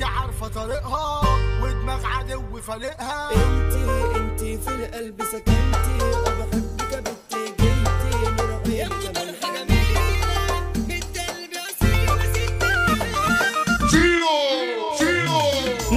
انت عارفة طريقها ودماغ عدو فالقها. انتي في القلب سكنتي وبحبك يا بنتي جيتي نور يا كمان حاجة جميلة بنت قلبي أصيلة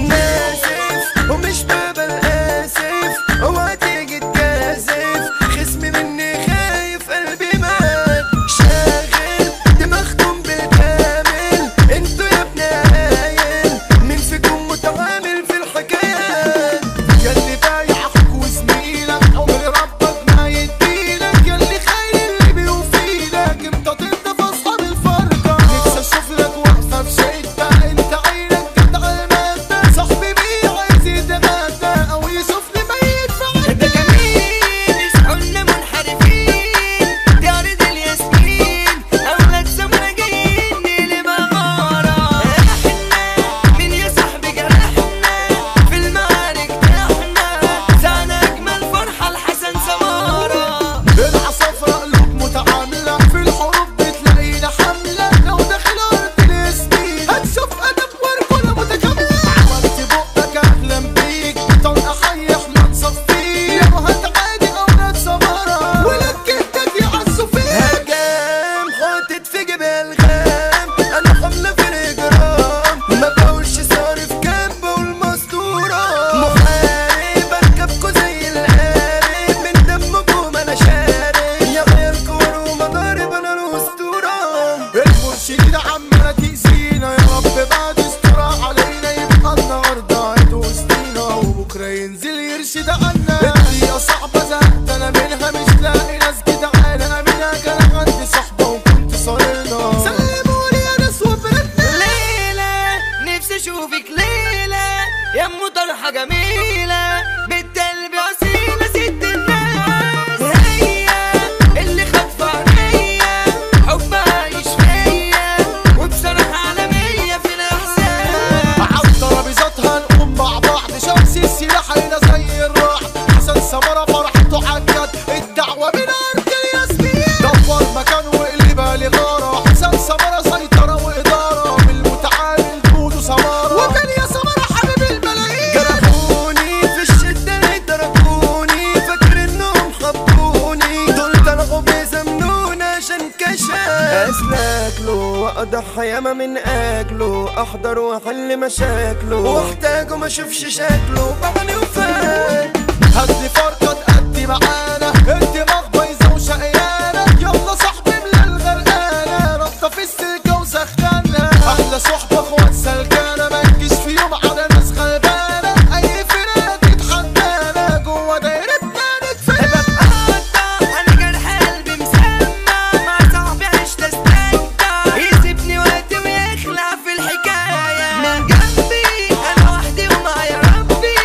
ناسف ومش بابا الآسف اوعى تيجي تجازف خصمي مني خايف قلبي مات شاغل دماغكم بالكامل انتوا يا ابن عايل مين فيكم متعامل في الحكايات ياللي بايع اخوك وزميلك عمر ربك ما يديلك ياللي خاين اللي بيوفيلك انت تنضف اصحاب الفرقة نفسي اشوف لك واقفة في شدة انت عينك جدع المادة صاحبي بيه عايز يتغدى او يشوفني ميت في ده جميل اصحابنا منحرفين دي عرض الياسمين اولاد سمرة جايين لمغارة احنا مين يا صاحبي جرحنا في المعارك احنا زعنا اجمل فرحة لحسن سمارة العصافرة قلوب متعاملة في الحروب بتلاقينا حملة لو داخل ارض الاسمين هتشوف ادب ورجولة متكاملة عملت بقك احلم بيك طلقة حي احنا نصفيك لو هتعادي اولاد سمارة ولاد جدك يعزوا فيك هجام حاطط في جيب الغام انا حملة في الاجرام ما بقولش صارف كامبة والمستورة محارب اركبكوا زي القارب من دمكم انا شارب يا عيال كور ومضارب انا الاسطورة المرشدين عمالة تأذينا يا رب بعد استراحة علينا يبقى النهاردة عيد وسطينا وبكرة ينزل يرشد عنا الدنيا صعبة زهقت انا منها مش لاقي ناس جدعانة منها كان عندي صحبة وكنت صارنا سلموني يا ناس وبرنا ليلة نفسي اشوفك ليلة يا ام طرحة جميلة بنت قلبي اصيلة ست الناس هي اللي خاطفة عينيا حبها عايش فيا وبصراحة عالمية في الاحساس على ترابيزاتها نقوم مع بعض شمس السلاح هنا زي الرعد حسن سمرة فرحته حجت الدعوة من أرض الياسمين دور مكان وقلبها لغارة حسن سمرة سيطرة وإدارة من المتعامل دودو سمارة وكان يا سمرة حبيب الملايين جرحوني في الشدة تركوني فاكر انهم خبوني دول طلعوا بيزمنونا عشان كشف اسلك له واضحى ياما من اجله احضر واحل مشاكله واحتاجه ما اشوفش شكله بعمل وفات هدي فرقة تأدي معانا الدماغ بايظة وشقيانة يلا صاحبي من الغرقانة ربطة في السلكة وسخانة أحلى صحبة اخوات سلكانة ما تجيش في يوم على ناس غلبانة أي فرقة تتحدانا جوا دايرتنا نتفاهم انا جرح قلبي مسمى مع صاحبي عشت استمتع يسيبني وقتي ويخلع في الحكاية من جنبي انا وحدي ومعايا ربي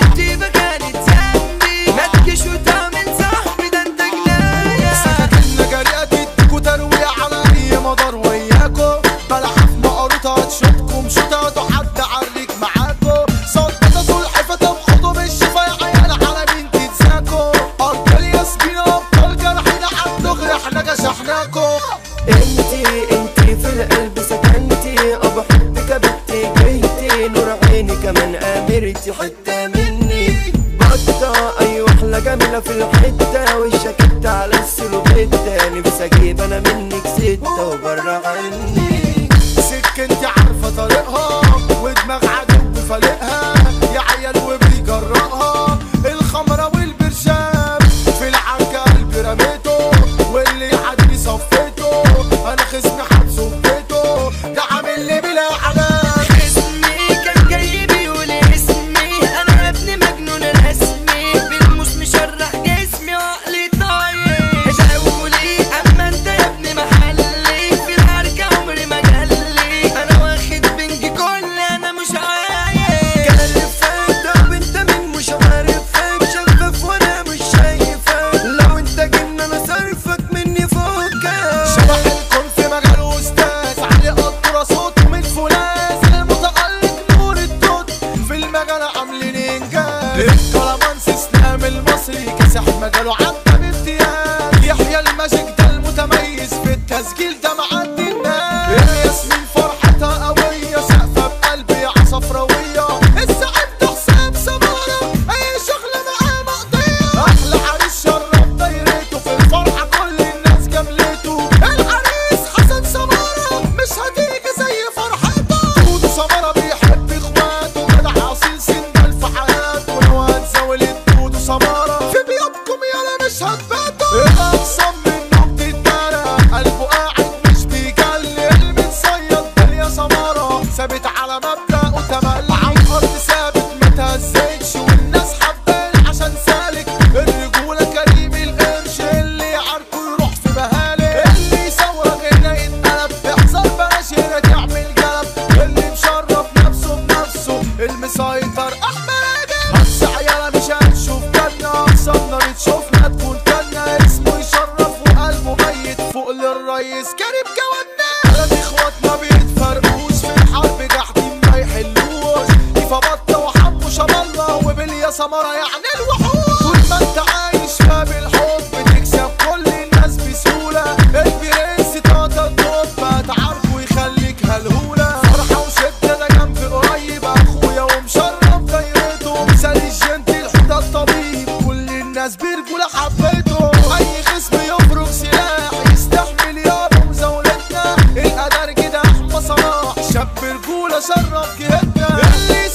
انتي مكانت ذنبي ما تجيش وتعمل صاحبي ده انت جناية سكاكيننا جريئة تديكوا تروية على أي مدار وياكوا بلحة في مقروطة تشوطكم شوطة حد عريك معاكوا صدقة سلحفة تبحضوا بالشفا يا عيال على مين تتزاكوا أرض الياسمين أبطال جرحنا عالدغري احنا جشحناكوا انتي في القلب سكنتي بحبك يا بنتي جيتي نور عيني كمان امرتي حتة مني بطة ايوه احلى جميلة في الحتة وشكت على السلوبيتا نفسي اجيب انا منك ستة وبره عني سكنتي عارفة طريقها ودماغ عدو فالقها يا عيال وبيجرأها الخمرة والبرشام في العنكة قلبي رميته واللي يعدي صفيته انا خصمي حبسه في بيته ده عامل لي بلا علام اسمي كان جاي بيقول اسمي انا ابن مجنون رسمي بالموس مشرح جسمي وعقلي طاير شاولي اما انت يا ابن محلي في الحركة عمري ثابت على مبدأ وتملي على الارض ثابت ما تهزكش والناس حبان عشان سالك الرجولة كريم القرش اللي عارفه يروح في بهالك اللي يصورك هنا يتقلب احذر بلاش هنا تعمل جلب اللي مشرف نفسه بنفسه المسيطر احمد بس عيالة مش هنشوف جنة اقصرنا بتشوفنا تكون جنة اسمه يشرف وقلبه ميت فوق للريس كريم جوانا ثلاث اخوات ما بيتفرقوش في الحرب جاحدين ما يحلوش كيفا بطة وحمو شمالة وبليا سمرة يعني الوحوش طول ما انت عايش فيها بالحب بتكسب كل الناس بسهولة البرنس طاطا الطب هتعاركه يخليك هلهولة فرحة وشدة ده جنب قريب اخويا ومشرف دايرته مثال الجنتل حوده الطبيب كل الناس برجولة حبيته اي خصم يفرق سلاح يستحمل يابا مزاولتنا القدر كده احمى صلاح شاب رجولة شرف جهتنا اللي